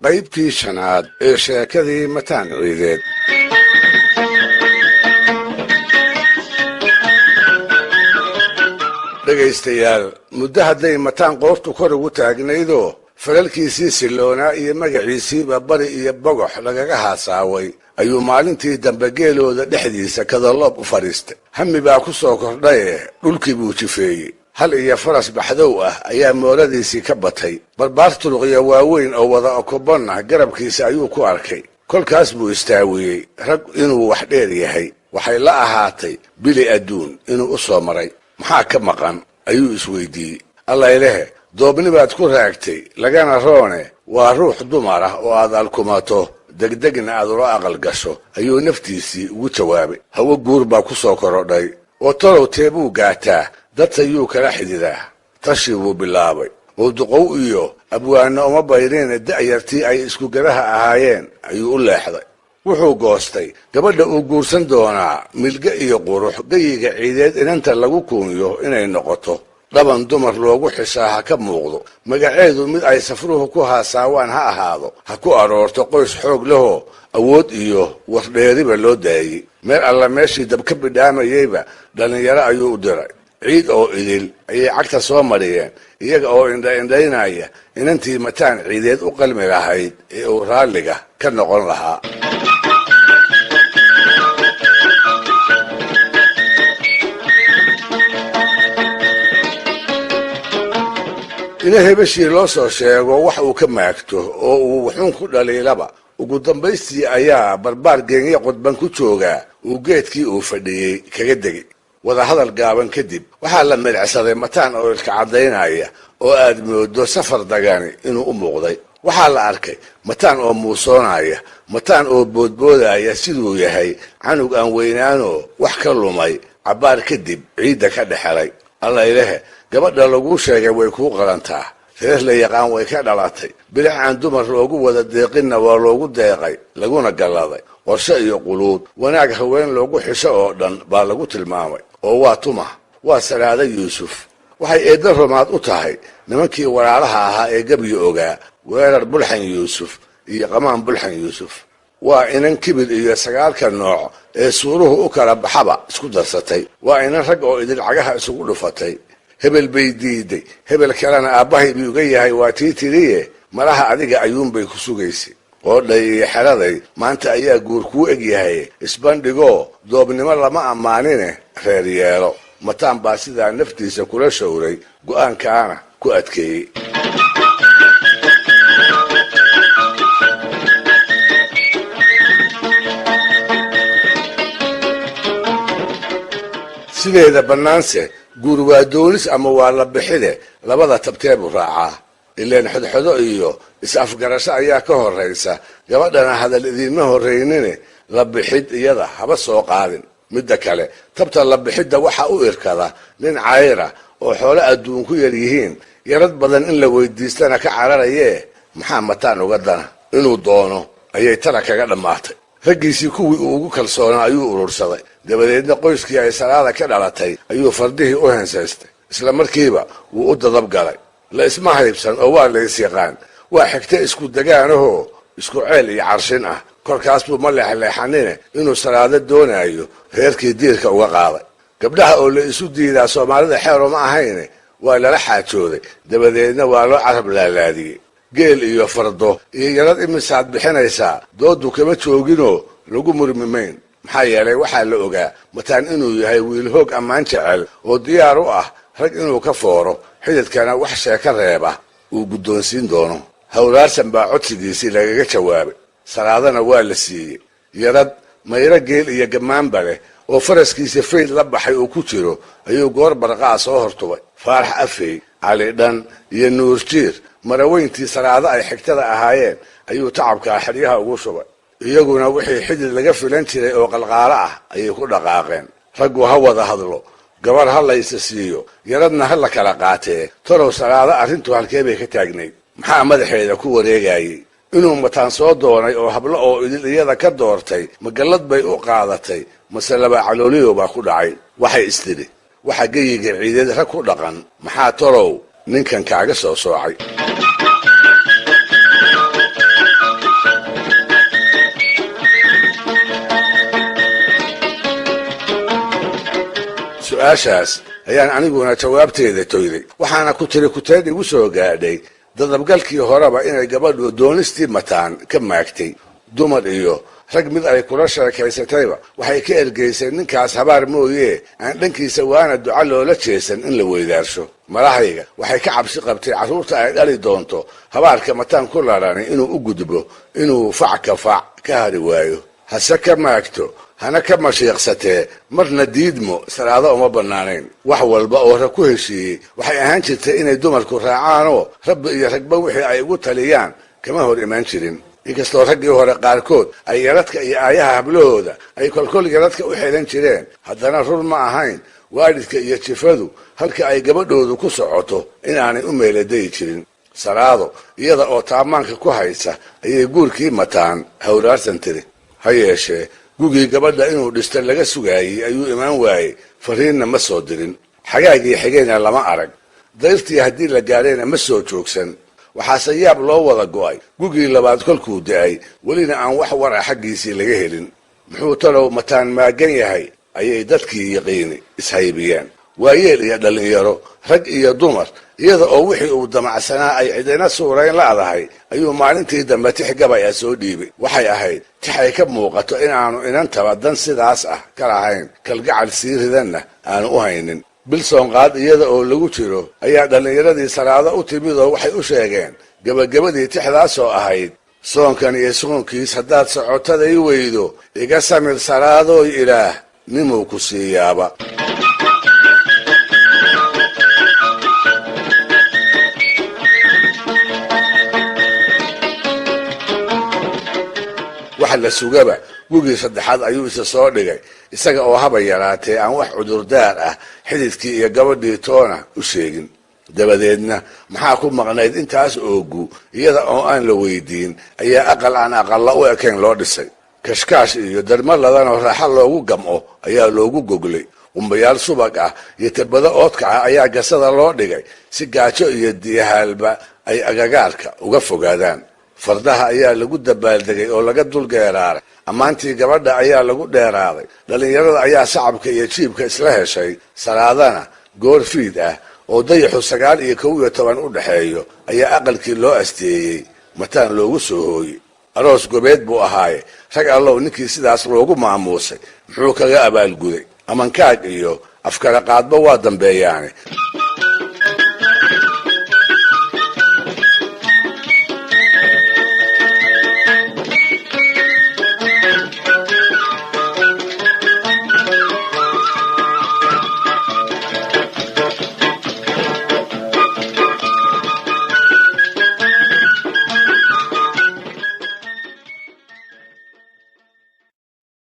qaybtii shanaad ee sheekadii mataan ciideed. dhegaystayaal, muddo hadday mataan qoortu kor ugu taagnaydoo falalkiisii silloonaa iyo magaciisiiba bari iyo bogox lagaga haasaaway ayuu maalintii dambe geelooda dhexdiisa kadaloob u fadhiistay. hami baa ku soo kordhaye dhulkii buu jifeeyey. hal iyo faras baxdow ah ayaa mooladiisii ka batay. barbaar tuluqya waaweyn oo wada okobonna garabkiisa ayuu ku arkay. kolkaas buu istaawiyey rag inuu wax dheer yahay. waxay la ahaatay bili adduun inuu u soo maray. maxaa ka maqan ayuu isweydiiyey. allaylehe, doobni baad ku raagtay lagana roone waa ruux dumar ah oo aad alkumato degdegna aad ula aqal gasho, ayuu naftiisii ugu jawaabay. hawo guur baa ku soo korodhay oo talow teebuu gaataa, dadtayuu kala xididaa. tashi buu bilaabay oo duqow iyo abwaanno uma bayreene da'yartii ay isku garaha ahaayeen ayuu u leexday. wuxuu goostay gabadha uu guursan doonaa milge iyo qurux gayiga ciideed inanta lagu kuuniyo inay noqoto. dhaban dumar loogu xisaa ha ka muuqdo, magaceedu mid ay safruhu ku haasaawaan ha ahaado, ha ku aroorto qoys xoog lehoo awood iyo wardheeriba loo daayey. meel alla meeshii dab ka bidhaamayeyba dhallinyaro ayuu u diray. ciid oo idil ayay cagta soo mariyeen, iyaga oo indhaindhaynaya inantii mataan ciideed u qalmi lahayd ee uu raalliga ka noqon lahaa. ina hebeshii loo soo sheego wax uu ka maagto oo uu wuxuun ku dhaliilaba, ugu dambaystii ayaa barbaar geenye qodban ku joogaa uu geedkii uu fadhiyey kaga degay. wadahadal gaaban kadib waxaa la midacsaday mataan oo ilka caddaynaya oo aad moodo safar dagani inuu u muuqday. waxaa la arkay mataan oo muusoonaya, mataan oo boodboodaya siduu yahay canug aan weynaanoo wax ka lumay cabbaar kadib ciidda ka dhexelay. allaylehe, gabadha laguu sheegay way kuu qalantaa. reer la yaqaan way ka dhalatay. bilic aan dumar loogu wada deeqinna waa loogu deeqay laguna galladay. qorshe iyo quluud wanaag haween loogu xisho oo dhan baa lagu tilmaamay. oo waa tuma, waa salaada yuusuf. waxay eedda rumaad u tahay nimankii walaalaha ahaa ee gebyo ogaa weerar bulxan yuusuf iyo qamaan bulxan yuusuf. waa inan kibir iyo sagaalka nooc ee suuruhu u kala baxaba isku darsatay. waa inan rag oo idil cagaha isugu dhufatay. hebel bay diiday, hebel kalena aabbahay buu uga yahay waa tii tiriye malaha adiga ayuunbay ku sugaysay. qoodhay iyo xeraday maanta ayaa guur kuu eg yahay. isbandhigoo doobnimo lama ammaanine reer yeelo. mataan baa sidaa naftiisa kula showray, go'aankaana ku adkeeyey. sideeda bannaanse guur waa doonis ama waa la bixide labada tabteebuu raacaa. ileen xodxodo iyo is-afgarasho ayaa ka horraysa. gabadhana hadal idiinma horraynine la bixid iyada haba soo qaadin. midda kale, tabta la bixidda waxaa u irkada nin cayra oo xoolo adduun ku yar yihiin, yarad badan in la weydiistana ka cararayee maxaa mataan uga dana. inuu doono ayay tara kaga dhammaatay. raggiisii kuwii uu ugu kalsoonaa ayuu urursaday. dabadeedna qoyskii ay salaada ka dhalatay ayuu fardihii u hensaystay. isla markiiba wuu u dadab galay. la isma haybsan oo waa la is yaqaan. waa xigta isku degaanahoo isku ceel iyo carshin ah. korkaas buu ma leexleexanine inuu salaado doonaayo reerkii diirka uga qaaday. gabdhaha oo la isu diidaa soomaalida xeer uma ahayne waa lala xaajooday. dabadeedna waa loo carab laalaadiyey. geel iyo fardo iyo yarad imisaad bixinaysaa doodu kama jooginoo lagu murmimayn. maxaa yeelay waxaa la ogaa mataan inuu yahay wiil hoog ammaan jecel oo diyaar u ah rag inuu ka fooro, xididkana wax sheeka reeba uu guddoonsiin doono. hawraarsan baa codsigiisii lagaga jawaabay. salaadana waa la siiyey. yarad mayro geel iyo gammaanba leh oo faraskiisa fayd la baxay uu ku jiro ayuu goor barqaa soo hortubay. faarax afey, cali dhan iyo nuurjiir maraweyntii salaado ay xigtada ahaayeen ayuu tacabkaa xeryaha ugu shubay. iyaguna wixii xidid laga filan jiray oo qalqaalo ah ayay ku dhaqaaqeen. raggu ha wada hadlo, gabar ha laysa siiyo, yaradna ha la kala qaatee. torow salaado arrintu halkee bay ka taagnayd? maxaa madaxeeda ku wareegayey? inuu mataan soo doonay oo hablo oo idil iyada ka doortay magallad bay u qaadatay mase laba calooliyo baa ku dhacay. waxay istidhi waxa geyiga ciideed rag ku dhaqan maxaa torow ninkan kaaga soo soocay? su-aashaas ayaan aniguna jawaabteeda toyday, waxaana ku tiri kuteen igu soo gaadhay dadabgalkii horeba inay gabadhu doonistii mataan ka maagtay. dumar iyo rag mid ay kula sheekaysatayba waxay ka ergaysay ninkaas habaar mooyee aan dhankiisa waana duca loola jeesan in la weydaarsho. malahayga waxay ka cabsi qabtay carruurta ay dhali doonto habaarka mataan ku larani inuu u gudbo, inuu fac ka fac ka hari waayo. hase ka maagto hana ka mashiiqsatee marna diidmo salaado uma bannaanayn. wax walba oo rag ku heshiiyey waxay ahaan jirtay inay dumarku raacaanoo rabbi iyo ragba wixii ay ugu taliyaan kama hor imaan jirin. inkastoo raggii hore qaarkood ay yaradka iyo aayaha hablahooda ay kolkol yaradka u xilan jireen, haddana run ma ahayn waalidka iyo jifadu halka ay gabadhoodu ku socoto inaanay u meeladayi jirin. salaado iyada oo taamaanka ku haysa ayay guurkii mataan hawraarsan tiri. ha yeeshee gugii gabadha inuu dhista laga sugaayey ayuu imaan waayey, fariinna ma soo dirin. xagaagii xigayna lama arag, dayrtii haddii la gaadhayna ma soo joogsan. waxaase yaab loo wada go'ay gugii labaad kolkuu da'ay welina aan wax wara xaggiisii laga helin. muxuu talow mataan maagan yahay ayay dadkii yaqiini ishaybiyeen, waayeel iyo dhallinyaro, rag iyo dumar. iyada oo wixii uu damacsanaa ay cidina suurayn la'dahay ayuu maalintii dambe tix gabay ah soo dhiibay. waxay ahayd tix ay ka muuqato inaanu inantaba dan sidaas ah ka lahayn, kalgacal sii ridanna aanu u haynin. bil soonqaad iyada oo lagu jiro ayaa dhallinyaradii salaado u timid oo waxay u sheegeen gebagabadii tixdaasoo ahayd: soonkan iyo soonkiis haddaad socotaday weydo iga samir salaadooy ilaah nimuu ku siiyaaba. waxa la sugaba gugii saddexaad ayuu isa soo dhigay, isaga oo haba yaraatee aan wax cudurdaar ah xididkii iyo gabadhii toona u sheegin. dabadeedna maxaa ku maqnayd intaas oogu iyada oo aan la weydiin ayaa aqal aan aqalla u ekayn loo dhisay. kashkaash iyo darmaladanoo raaxa loogu gamco ayaa loogu goglay. qumbayaal subag ah iyo tirbado oodkaca ayaa gasada loo dhigay si gaajo iyo diyahaalba ay agagaarka uga fogaadaan. fardaha ayaa lagu dabaaldegay oo laga dulgeeraaray. ammaantii gabadha ayaa lagu dheeraaday. dhallinyarada ayaa sacabka iyo jiibka isla heshay. salaadana goor fiid ah oo dayaxu 9 iyo 11 u dhexeeyo ayaa aqalkii loo asteeyey mataan loogu soo hooyey. aroos gobeed buu ahaaye rag allow ninkii sidaas loogu maamuusay muxuu kaga abaalguday? amankaag iyo afkala qaadba waa dambeeyaane.